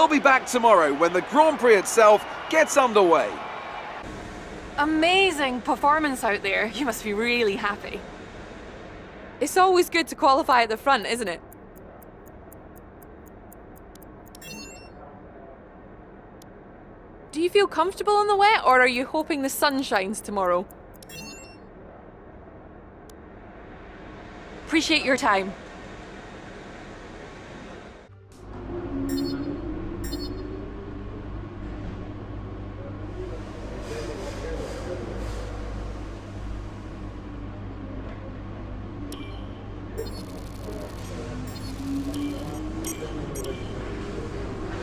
We'll be back tomorrow when the Grand Prix itself gets underway. Amazing performance out there. You must be really happy. It's always good to qualify at the front, isn't it? Do you feel comfortable on the wet, or are you hoping the sun shines tomorrow? Appreciate your time.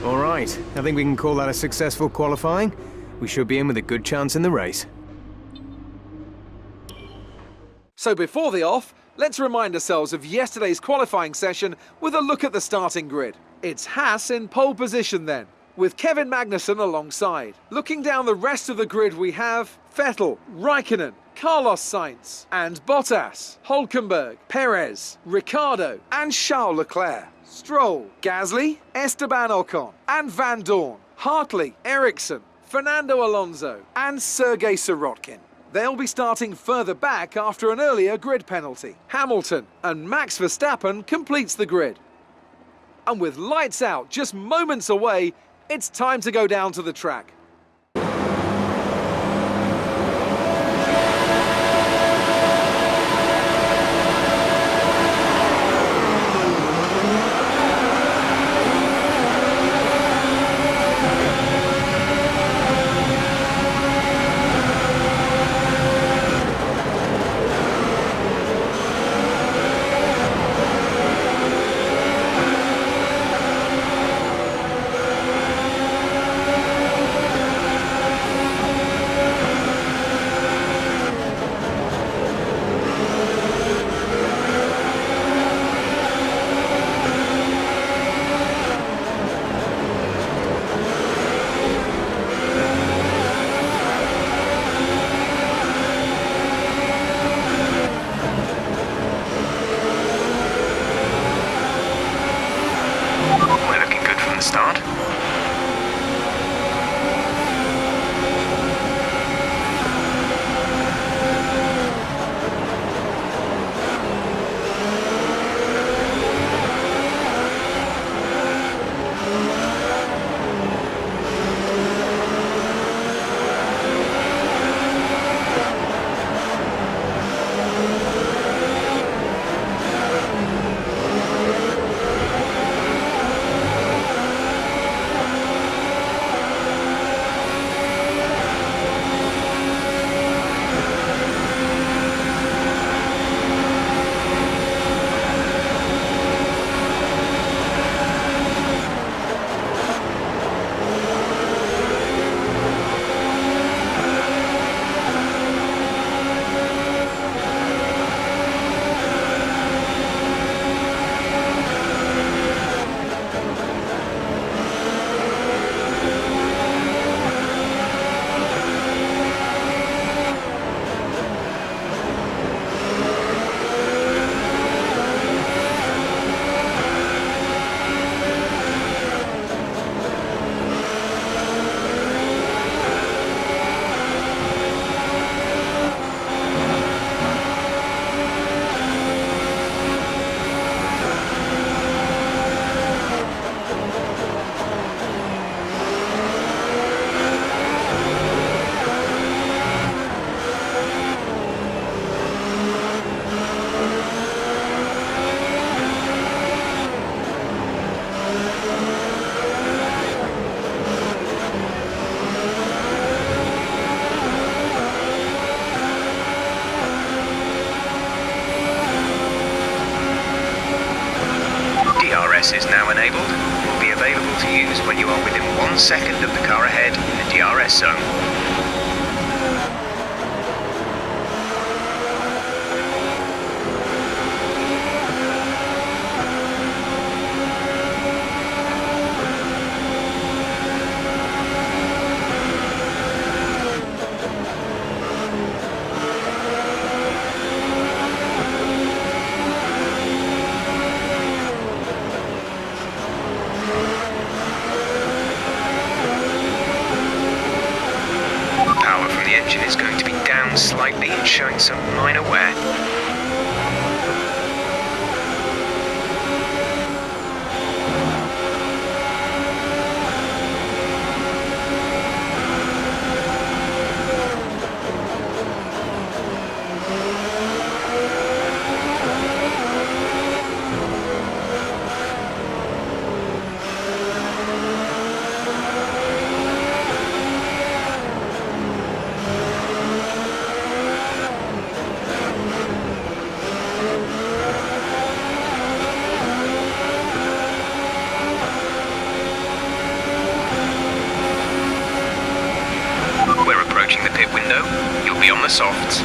All right, I think we can call that a successful qualifying. We should be in with a good chance in the race. So before the off, let's remind ourselves of yesterday's qualifying session with a look at the starting grid. It's Haas in pole position then, with Kevin Magnussen alongside. Looking down the rest of the grid we have Vettel, Raikkonen, Carlos Sainz and Bottas, Hülkenberg, Perez, Ricciardo and Charles Leclerc. Stroll, Gasly, Esteban Ocon and Van Dorn, Hartley, Ericsson, Fernando Alonso and Sergei Sirotkin. They'll be starting further back after an earlier grid penalty. Hamilton and Max Verstappen completes the grid. And with lights out just moments away, it's time to go down to the track. DRS is now enabled. Will be available to use when you are within 1 second of the car ahead in the DRS zone. down slightly and showing some minor wear. We're approaching the pit window. You'll be on the softs.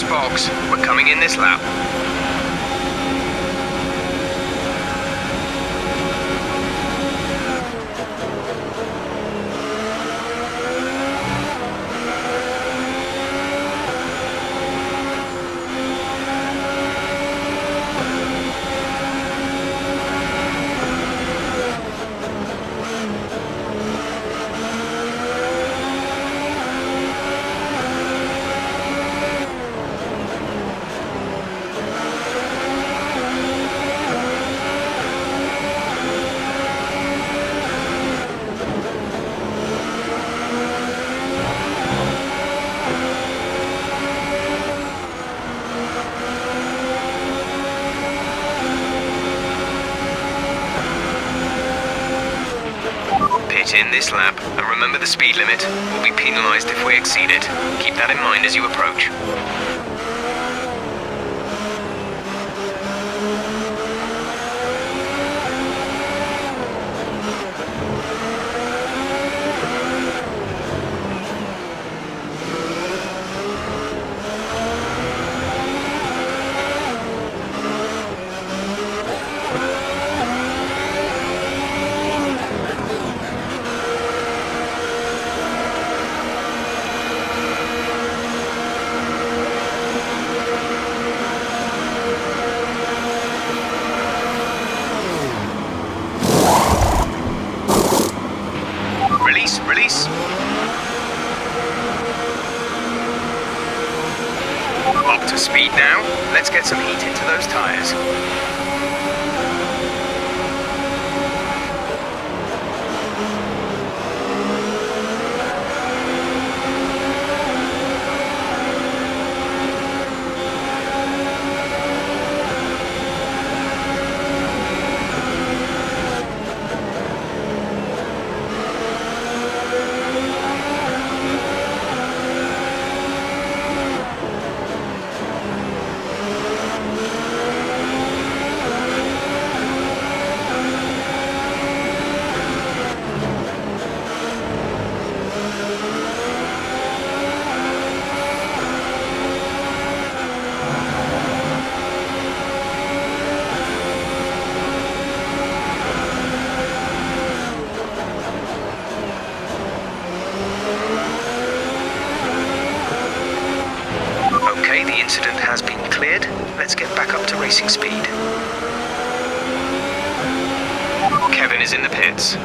Box. We're coming in this lap. Pit in this lap, and remember the speed limit. We'll be penalised if we exceed it. Keep that in mind as you approach. Up to speed now. Let's get some heat into those tyres. Okay, the incident has been cleared. Let's get back up to racing speed. Kevin is in the pits.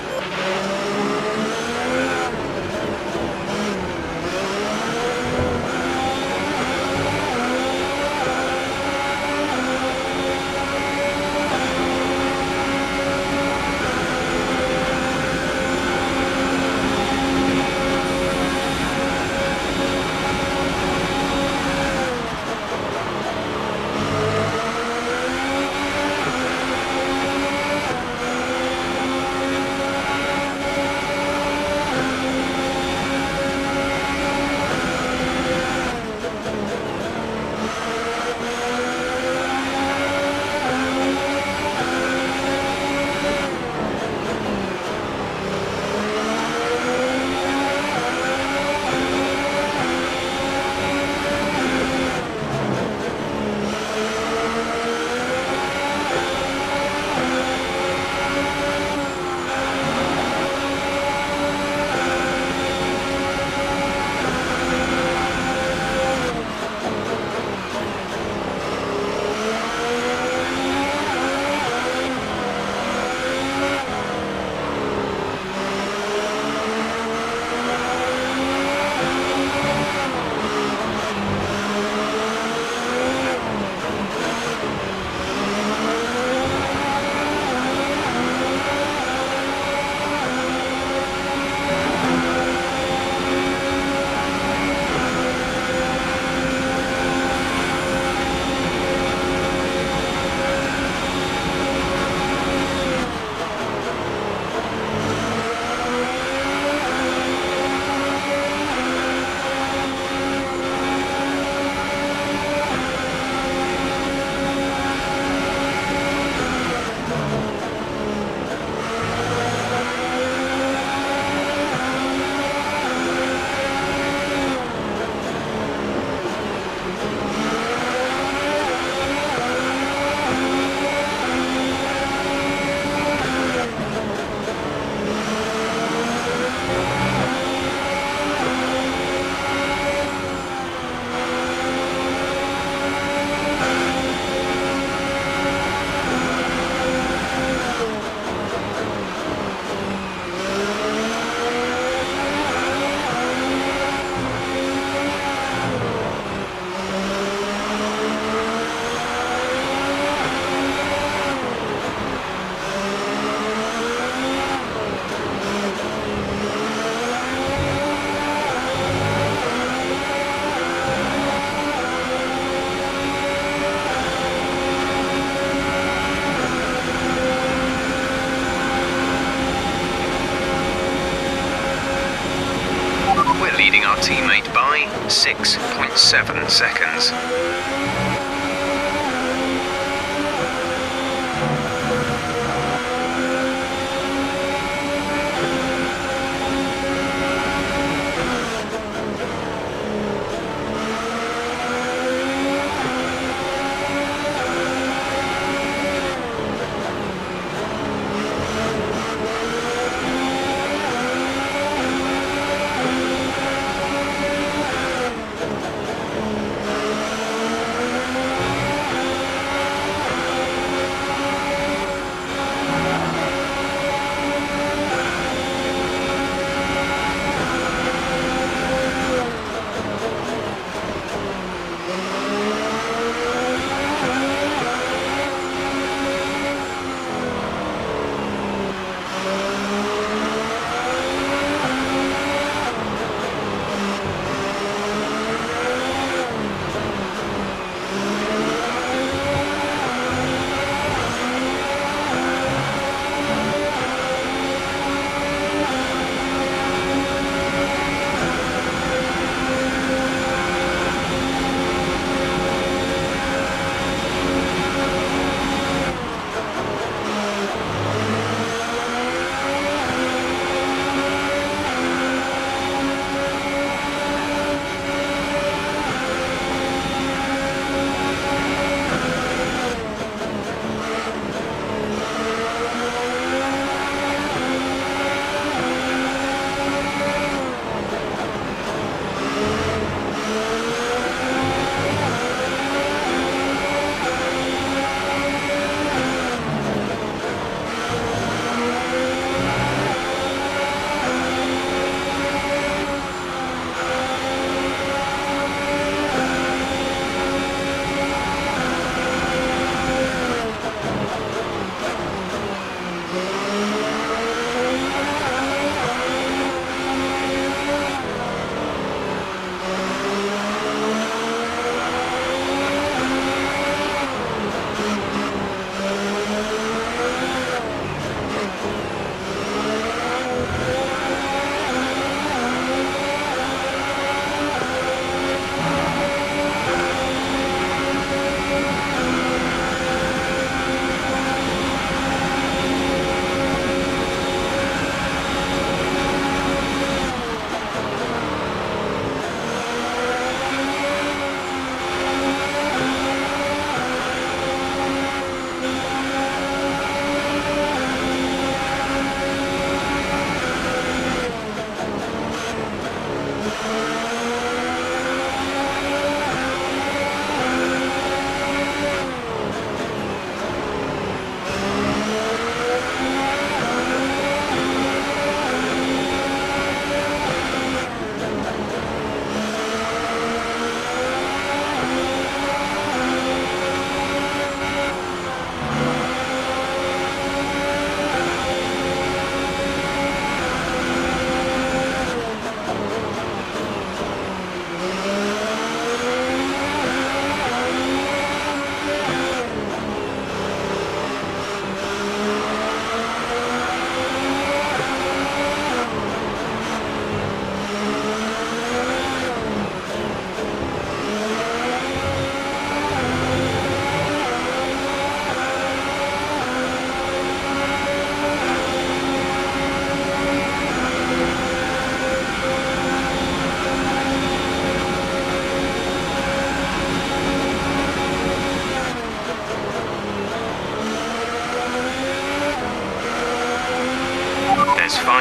Leading our teammate by 6.7 seconds.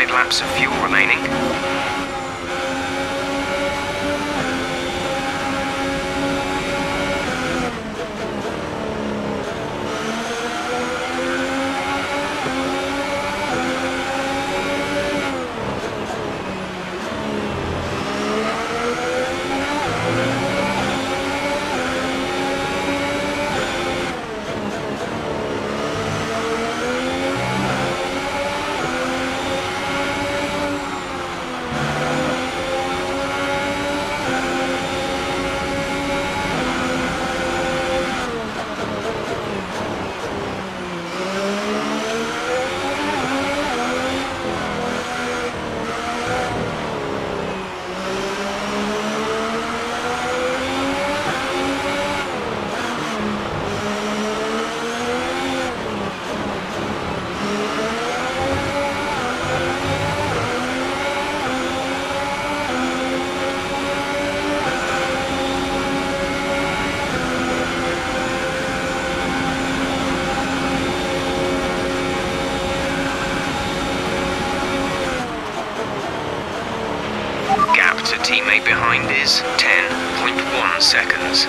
5 laps of fuel remaining. Gap to teammate behind is 10.1 seconds.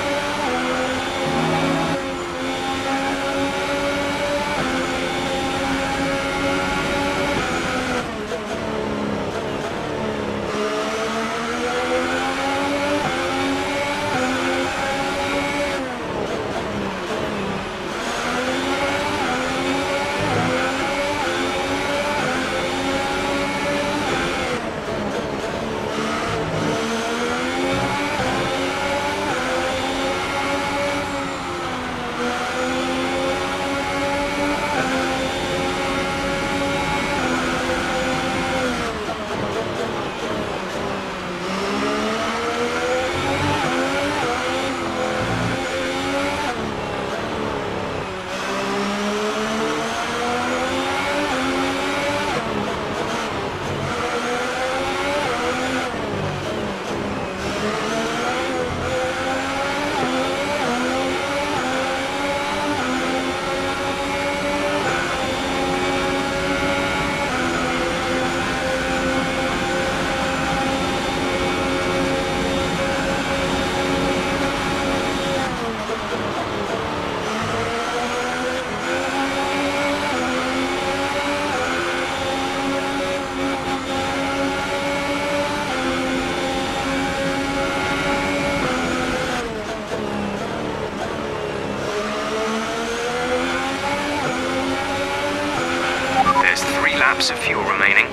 There's 3 laps of fuel remaining.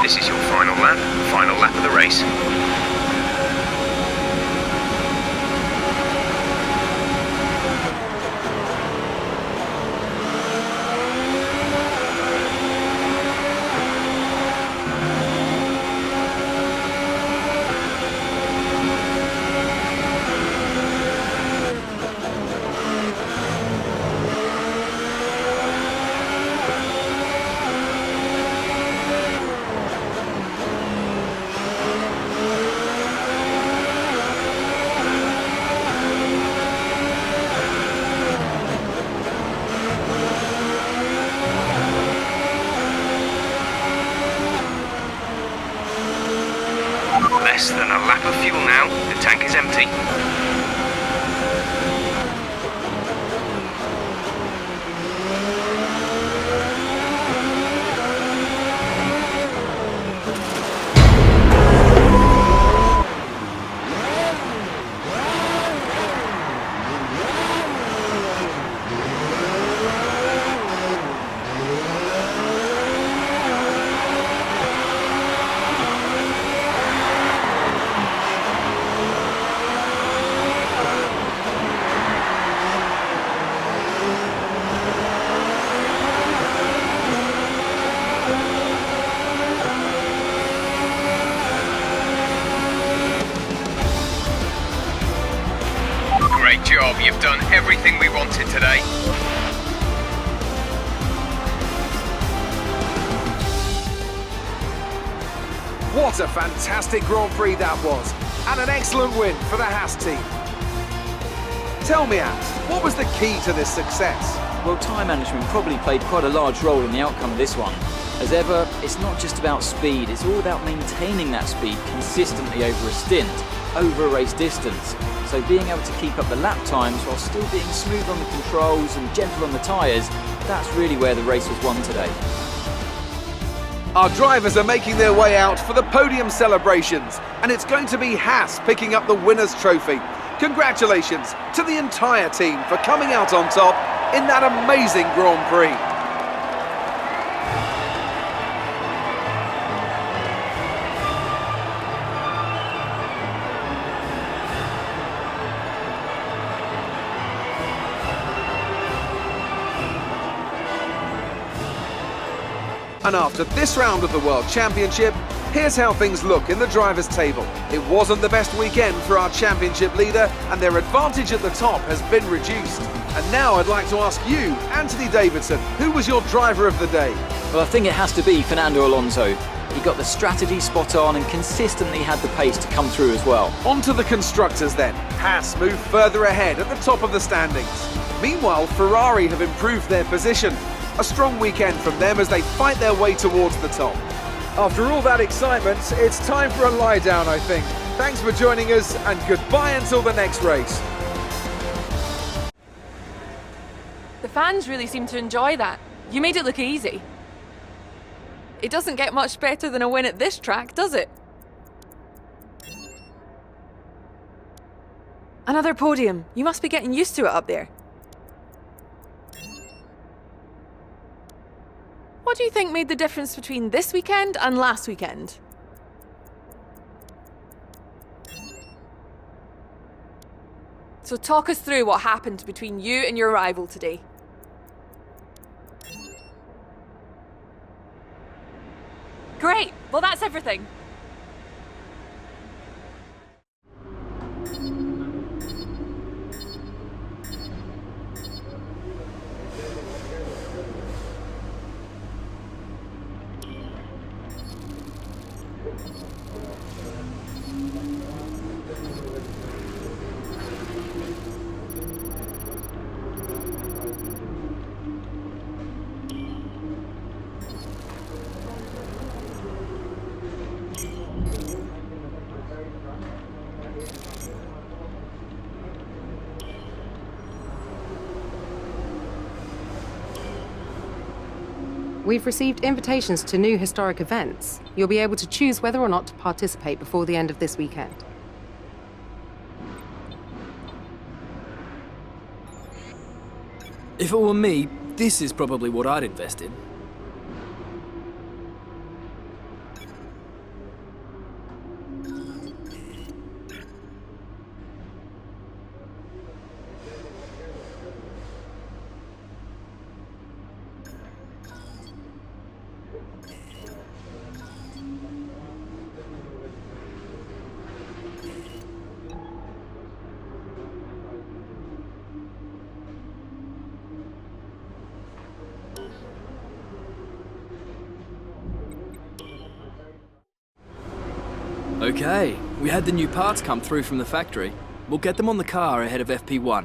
This is your final lap of the race. Less than a lap of fuel now. The tank is empty. Great job, you've done everything we wanted today. What a fantastic Grand Prix that was, and an excellent win for the Haas team. Tell me, Ant, what was the key to this success? Well, time management probably played quite a large role in the outcome of this one. As ever, it's not just about speed, it's all about maintaining that speed consistently over a stint, over a race distance. So being able to keep up the lap times while still being smooth on the controls and gentle on the tyres, that's really where the race was won today. Our drivers are making their way out for the podium celebrations, and it's going to be Haas picking up the winner's trophy. Congratulations to the entire team for coming out on top in that amazing Grand Prix. And after this round of the World Championship, here's how things look in the drivers' table. It wasn't the best weekend for our championship leader, and their advantage at the top has been reduced. And now I'd like to ask you, Anthony Davidson, who was your driver of the day? Well, I think it has to be Fernando Alonso. He got the strategy spot on and consistently had the pace to come through as well. On to the constructors then. Haas move further ahead at the top of the standings. Meanwhile, Ferrari have improved their position. A strong weekend from them as they fight their way towards the top. After all that excitement, it's time for a lie down, I think. Thanks for joining us, and goodbye until the next race. The fans really seem to enjoy that. You made it look easy. It doesn't get much better than a win at this track, does it? Another podium. You must be getting used to it up there. What do you think made the difference between this weekend and last weekend? So talk us through what happened between you and your rival today. Great! Well, that's everything. We've received invitations to new historic events. You'll be able to choose whether or not to participate before the end of this weekend. If it were me, this is probably what I'd invest in. Okay, we had the new parts come through from the factory. We'll get them on the car ahead of FP1.